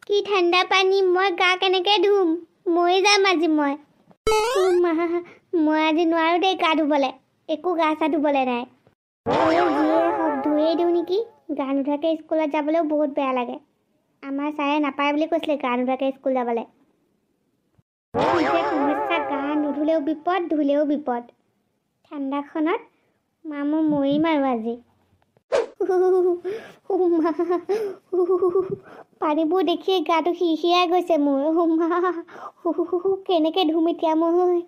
কি ঠাণ্ডা পানী মই গা কেনেকে ধুম মৰি যাম আজি মই আজি নোৱাৰো দেই গা ধুবলৈ একো গা চা ধুবলৈ নাই ধুয়ে দিওঁ নেকি গা নুধুৱাকৈ স্কুলত যাবলৈও বহুত বেয়া লাগে আমাৰ ছাৰে নাপায় বুলি কৈছিলে গা নুধুৱাকৈ স্কুল যাবলৈ সমস্যা গা নুধুলেও বিপদ ধুলেও বিপদ ঠাণ্ডাখনত মই মৰিম আৰু আজি পানীবোৰ দেখিয়ে গাটো সিৰসিৰাই গৈছে মোৰ কেনেকৈ ধুম এতিয়া মই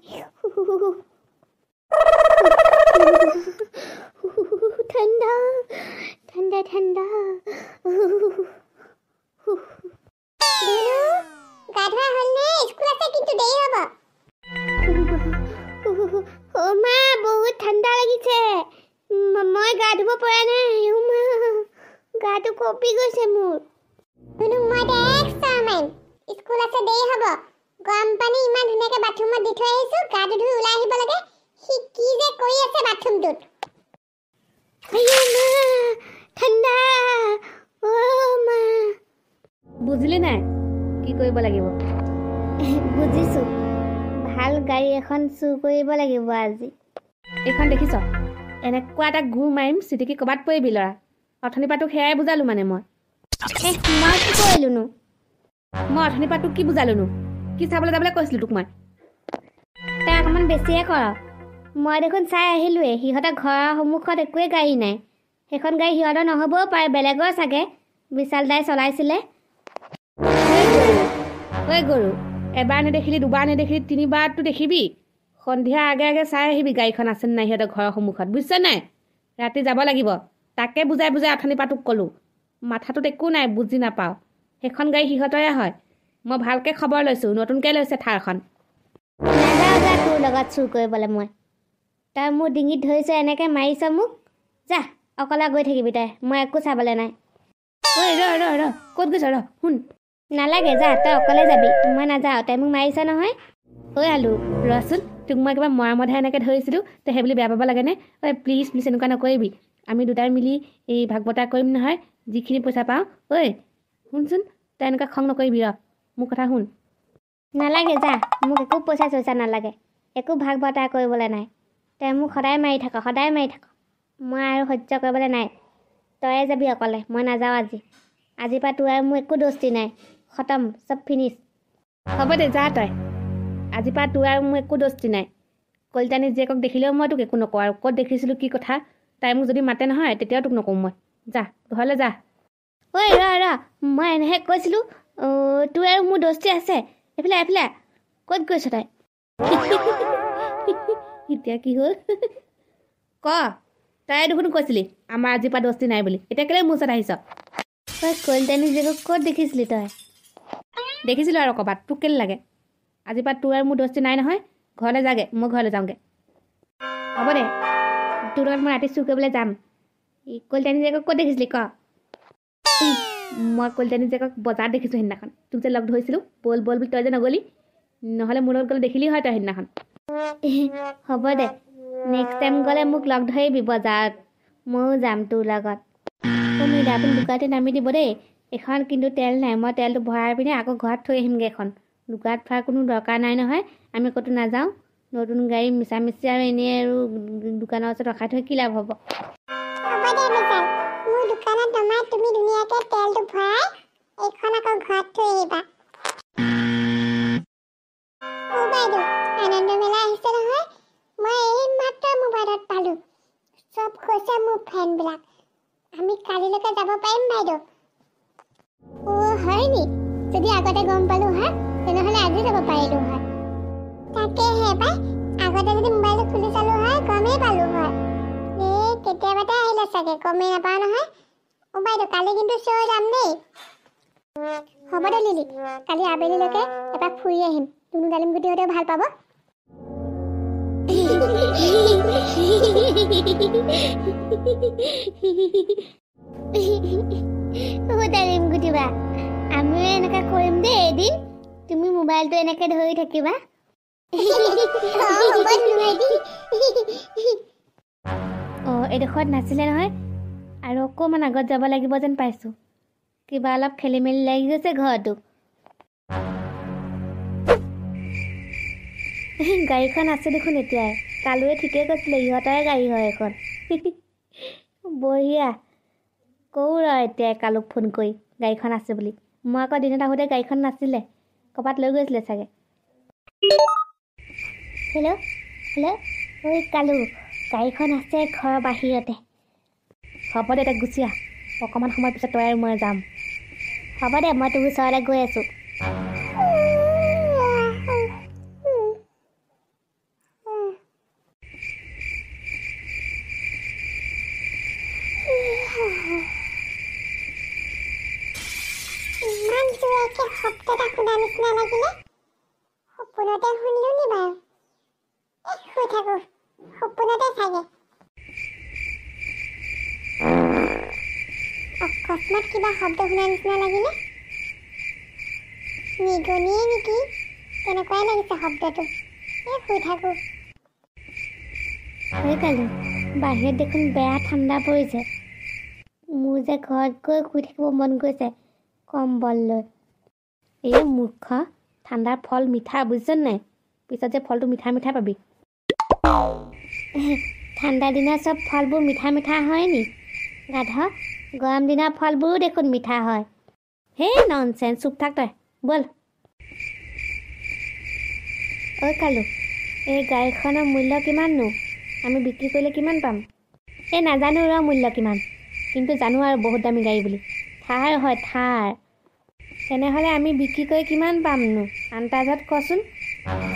ঠাণ্ডা ঠাণ্ডা ঠাণ্ডা গা ধোৱা হ'লনে স্কুল আছে কিন্তু দেৰি হ'ব মা বহুত ঠাণ্ডা লাগিছে মই গা ধুব পৰা নাই গাটো কঁপি গৈছে মোৰ মই স্কুল আছে দেৰি হ'ব গৰম পানী ইমান ধুনীয়াকৈ বাথৰুমত দি থৈ আহিছোঁ গাটো ধুই ওলাই আহিব লাগে সি কি যে কৰি আছে বাথৰুমটোত ঠাণ্ডা বুজিলি নাই কি কৰিব লাগিব বুজিছোঁ ভাল গাড়ী এখন চুৰ কৰিব লাগিব আজি এইখন দেখিছ এনেকুৱা এটা ঘূৰ মাৰিম চিটিকি ক'ৰবাত পৰিবি ল'ৰা অথনি পৰা তোক সেয়াই বুজালোঁ মানে মই কি কৰিলোনো মই অথনি পৰা তোক কি বুজালোনো কি চাবলৈ যাবলৈ কৈছিলোঁ তোক মই তাই অকণমান বেছিয়ে কৰ মই দেখোন চাই আহিলোঁৱেই সিহঁতৰ ঘৰৰ সন্মুখত একোৱেই গাড়ী নাই সেইখন গাড়ী সিহঁতৰ নহ'বও পাৰে বেলেগৰ চাগে বিশাল দাই চলাইছিলে ঐ গৰু এবাৰ নেদেখিলি দুবাৰ নেদেখিলি তিনিবাৰতো দেখিবি সন্ধিয়া আগে আগে চাই আহিবি গাড়ীখন আছে নাই সিহঁতৰ ঘৰৰ সন্মুখত বুজিছ নাই ৰাতি যাব লাগিব তাকে বুজাই বুজাই অথনি পৰা তোক ক'লোঁ মাথাটোত একো নাই বুজি নাপাওঁ সেইখন গাড়ী সিহঁতৰে হয় মই ভালকৈ খবৰ লৈছোঁ নতুনকৈ লৈছে থাৰখন নাযাওঁ যা তোৰ লগত চুৰ কৰিবলৈ মই তই মোৰ ডিঙিত ধৰিছ এনেকৈ মাৰিছ মোক যা অকলে গৈ থাকিবি তই মই একো চাবলৈ নাই ঐ ৰ ক'ত গৈছ ৰ শুন নালাগে যা তই অকলে যাবি মই নাযাওঁ তই মোক মাৰিছ নহয় ঐ আলু ৰচোন তোক মই কিবা মৰমতহে এনেকৈ ধৰিছিলোঁ তই সেইবুলি বেয়া পাব লাগেনে ঐ প্লিজ প্লিজ এনেকুৱা নকৰিবি আমি দুটাই মিলি এই ভাগ বতৰা কৰিম নহয় যিখিনি পইচা পাওঁ ঐ শুনচোন তই এনেকুৱা খং নকৰিবি ৰ মোৰ কথা শুন নালাগে যা মোক একো পইচা চইচা নালাগে একো ভাগ বতৰা কৰিবলৈ নাই তই মোক সদায় মাৰি থাক মই আৰু সহ্য কৰিবলৈ নাই তয়ে যাবি অকলে মই নাযাওঁ আজিৰ পৰা তোৰ আৰু মোৰ একো দোস্তি নাই খতম চব ফিনিছ হ'ব দে যা তই আজিৰ পৰা তোৰ আৰু মোৰ একো দোস্তি নাই কলিতানী জীয়েকক দেখিলেও মই তোক একো নকওঁ আৰু ক'ত দেখিছিলোঁ কি কথা তাই মোক যদি মাতে নহয় তেতিয়াও তোক নকওঁ মই যা ঘৰলৈ যা ঐ ৰ মই এনেহে কৈছিলোঁ তোৰ আৰু মোৰ দোস্তি আছে এইফালে ক'ত গৈছ তই এতিয়া কি হ'ল ক তাই দেখোন কৈছিলি আমাৰ আজিৰ পৰা দোস্তি নাই বুলি এতিয়া কেলৈ মোৰ ওচৰত আহিছ তই কলিতানী জীয়েকক ক'ত দেখিছিলি তই দেখিছিলোঁ আৰু ক'ৰবাত তোক কেলৈ লাগে আজিৰ পৰা তোৰ আৰু মোৰ দোস্তি নাই নহয় ঘৰলৈ যাগে মই ঘৰলৈ যাওঁগৈ হ'ব দে তোৰ লগত মই ৰাতি চুৰ কৰিবলৈ যাম কলিতানী জীয়েকক ক'ত দেখিছিলি ক মই কলিতানী জীয়েকক বজাৰত দেখিছোঁ সেইদিনাখন তোক যে লগ ধৰিছিলোঁ ব'ল বুলি তই যে নগ'লি নহ'লে মোৰ লগত গ'লে দেখিলি হয় তই সেইদিনাখন হ'ব দে নেক্সট টাইম গ'লে মোক লগ ধৰিবি বজাৰত ময়ো যাম তোৰ লগত মিলা আপুনি দোকানতে নামি দিব দেই এখন কিন্তু তেল নাই মই তেলটো ভৰাই পিনে আকৌ ঘৰত থৈ আহিমগৈ এখন দোকানত থোৱাৰ কোনো দৰকাৰ নাই নহয় আমি ক'তো নাযাওঁ নতুন গাড়ী মিছামিচি আৰু এনেই আৰু দোকানৰ ওচৰত ৰখাই থৈ কি লাভ হ'ব মোৰ দোকানত নমাই তুমি ধুনীয়াকৈ তেলটো ভৰাই এইখন আকৌ ঘৰত থৈ আহিবা বাইদেউ আনন্দ মেলা আহিছে নহয় মই এই মাত্ৰ মোবাইলত পালোঁ চব কৈছে মোৰ ফ্ৰেণ্ডবিলাক আমি কালিলৈকে যাব পাৰিম বাইদেউ হয় নি যদি আগতে গম পালোঁ হয় তেনেহ'লে আজি যাব পাৰিলোঁ হয় তাকেহে পাই আগতে যদি মোবাইলটো খুলি চালোঁ হয় গমেই পালোঁ হয় কেতিয়াবাতে আহিলে চাগে গমেই নাপাওঁ নহয় বাইদেউ কালি কিন্তু চিঞৰ যাম দেই হ'ব দে লিলি কালি আবেলিলৈকে এপাক ফুৰি আহিম তুনু ডালিম গুটিহঁতেও ভাল পাব ডালিম গুটিবা আমিও এনেকৈ কৰিম দেই এদিন তুমি মোবাইলটো এনেকৈ ধৰি থাকিবা এডোখৰত নাছিলে নহয় আৰু অকণমান আগত যাব লাগিব যেন পাইছোঁ কিবা অলপ খেলি মেলি লাগি গৈছে ঘৰটো গাড়ীখন আছে দেখোন এতিয়াই কালুৱে ঠিকেই কৈছিলে ইহঁতৰে গাড়ী হয় এখন বঢ়িয়া কওঁ ৰ এতিয়া কালুক ফোন কৰি গাড়ীখন আছে বুলি মই আকৌ দিনত আহোঁতে গাড়ীখন নাছিলে ক'ৰবাত লৈ গৈছিলে চাগে হেল্ল' হেল্ল' ঐ কালু গাড়ীখন আছে ঘৰৰ বাহিৰতে হ'ব দে তাক গুচি আহ অকণমান সময় পিছত তই আৰু মই যাম হ'ব দে মই তোৰ ওচৰলৈ গৈ আছোঁ ইমান জোৰকে শব্দ এটা শুনা নিচিনা লাগিলে সপোনতে শুনিলো নি বাৰু শুই থাকো সপোনতে চাগে অকস্মাত কিবা শব্দ শুনা নিচিনা লাগিলে নিগনিয়ে নেকি তেনেকুৱাই লাগিছে শব্দটো শুই থাকো হৈ কালু বাহিৰত দেখোন বেয়া ঠাণ্ডা পৰিছে মোৰ যে ঘৰত গৈ শুই থাকিব মন গৈছে কম্বল লৈ এই মূৰ্খ ঠাণ্ডাৰ ফল মিঠা বুজিছ নাই পিছত যে ফলটো মিঠা মিঠা পাবি ঠাণ্ডা দিনৰ চব ফলবোৰ মিঠা মিঠা হয় নি গাধ গৰম দিনৰ ফলবোৰো দেখোন মিঠা হয় হেই ননচেন্স চুপ থাক তই ব'ল ঐ কালু এই গাড়ীখনৰ মূল্য কিমাননো আমি বিক্ৰী কৰিলে কিমান পাম এই নাজানো ৰ মূল্য কিমান কিন্তু জানো আৰু বহুত দামী গাড়ী বুলি থাৰ হয় থাৰ তেনেহ'লে আমি বিক্ৰী কৰি কিমান পামনো আন্তাজত কচোন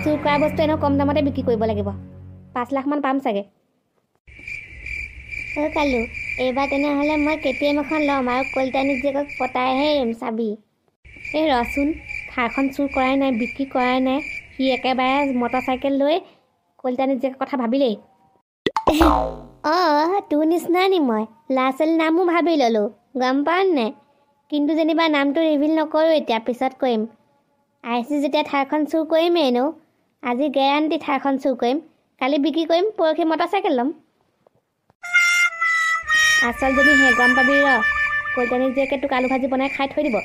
চুৰ কৰা বস্তু এনেও কম দামতে বিক্ৰী কৰিব লাগিব 5 লাখমান পাম চাগে ঐ কালু এইবাৰ তেনেহ'লে মই KTM এখন ল'ম আৰু কলিতানী জীয়েকক পতাইহে এৰিম চাবি এই ৰচোন থাৰখন চুৰ কৰাই নাই বিক্ৰী কৰাই নাই সি একেবাৰে মটৰচাইকেল লৈ কলিতানী জীয়েকৰ কথা ভাবিলেই অঁ তোৰ নিচিনা নি মই ল'ৰা ছোৱালীৰ নামো ভাবি ল'লোঁ গম পাওঁ নে কিন্তু যেনিবা নামটো ৰিভিল নকৰোঁ এতিয়া পিছত কৰিম আইচি যেতিয়া থাৰখন চুৰ কৰিমেই এনেও আজি গেৰাণ্টি থাৰখন চুৰ কৰিম কালি বিক্ৰী কৰিম পৰহি মটৰচাইকেল ল'ম আচল যদি হে গম পাবি ৰ কলিতানী জীয়েকে তোক আলু ভাজি বনাই খাই থৈ দিব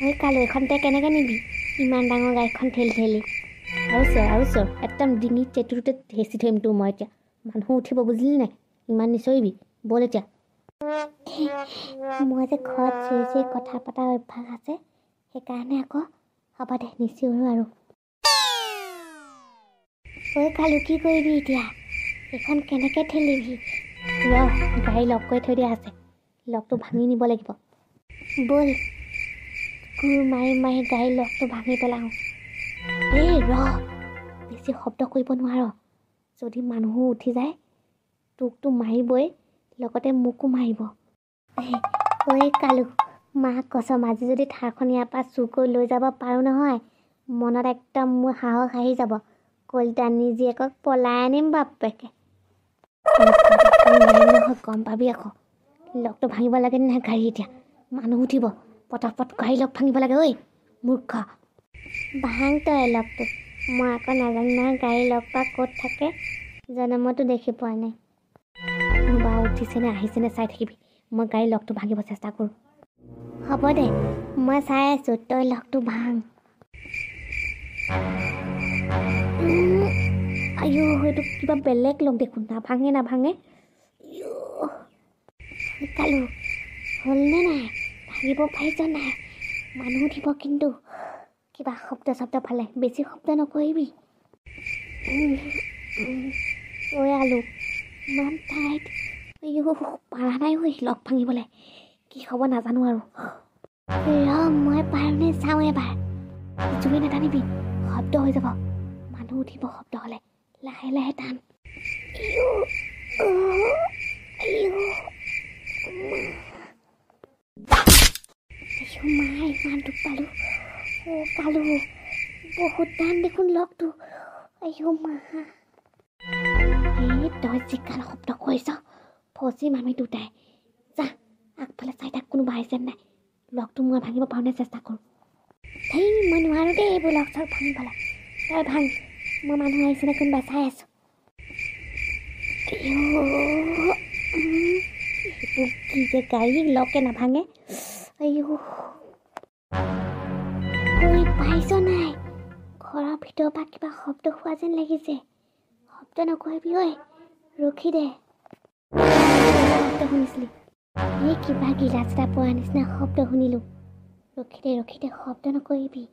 ঐ কালু এখন তই কেনেকৈ নিবি ইমান ডাঙৰ গাড়ীখন ঠেলি ঠেলি আৰু চৰ একদম ডিঙিত টেটুটোতে হেঁচি থৈম তোৰ মই এতিয়া মানুহ উঠিব বুজিলি নাই ইমান নিচৰিবি ব'ল এতিয়া মই যে ঘৰত চিঞৰি চিঞৰি কথা পতা অভ্যাস আছে সেইকাৰণে আকৌ হ'ব দে নিচিঞৰো আৰু ঐ কালু কি কৰিবি এতিয়া এইখন কেনেকৈ ঠেলিবি ৰ গাড়ী লক কৰি থৈ দিয়া আছে লকটো ভাঙি নিব লাগিব ব'ল কোৰ মাৰি মাৰি গাড়ী লকটো ভাঙি পেলাওঁ এই ৰ বেছি শব্দ কৰিব নোৱাৰ যদি মানুহো উঠি যায় তোকতো মাৰিবই লগতে মোকো মাৰিব ঐ কালু মাক কচম আজি যদি থাৰখন ইয়াৰ পৰা চুৰ কৰি লৈ যাব পাৰোঁ নহয় মনত একদম মোৰ সাহস আহি যাব কলিতানী জীয়েকক পলাই আনিম বাপেকে গম পাবি আকৌ লগটো ভাঙিব লাগে নহয় গাড়ী এতিয়া মানুহ উঠিব পটাপট গাড়ী লগ ভাঙিব লাগে ঐ মূৰ্খ ভাং তই লগটো মই আকৌ নাজানো নহয় গাড়ী লগ বা ক'ত থাকে জনমতো দেখি পোৱা নাই কোনোবা উঠিছেনে আহিছেনে চাই থাকিবি মই গাড়ী লগটো ভাঙিব চেষ্টা কৰোঁ হ'ব দে মই চাই আছোঁ তই লগটো ভাং আইঅ এইটো কিবা বেলেগ লগ দেখোন নাভাঙে কালু হ'লনে নাই ভাঙিব পাৰিছ নাই মানুহ উঠিব কিন্তু কিবা শব্দ ফালে বেছি শব্দ নকৰিবি ঐ আলু ইমান টাইট পাৰা নাই ঐ লগ ভাঙিবলৈ কি হ'ব নাজানো আৰু ৰ মই পাৰোঁনে চাওঁ এবাৰ জোৰে নাটানিবি শব্দ হৈ যাব মানুহ উঠিব শব্দ হ'লে লাহে লাহে টান মাই ইমান দুখ পালোঁ কালু বহুত টান দেখোন লগটো মা এই তই যিকাল শব্দ কৰিছ ফচিম আমি দুটাই যা আগফালে চাই তাক কোনোবা আহিছে নাই লগটো মই ভাঙিব পাৰোঁনে চেষ্টা কৰোঁ সেই মই নোৱাৰোঁ দেই এইবোৰ লগ চগ ভাঙিবলৈ তই ভাঙ মই মানুহ আহিছেনে কোনোবা চাই আছোঁ এইবোৰ কি যে গাড়ী লগে নাভাঙে ঐ পাইছ নাই ঘৰৰ ভিতৰৰ পৰা কিবা শব্দ হোৱা যেন লাগিছে। শব্দ নকৰিবি ঐ, ৰখি দে। শব্দ শুনিছিলি? এই কিবা গিলাচ এটা পৰা নিচিনা শব্দ শুনিলোঁ। ৰখি দে, শব্দ নকৰিবি।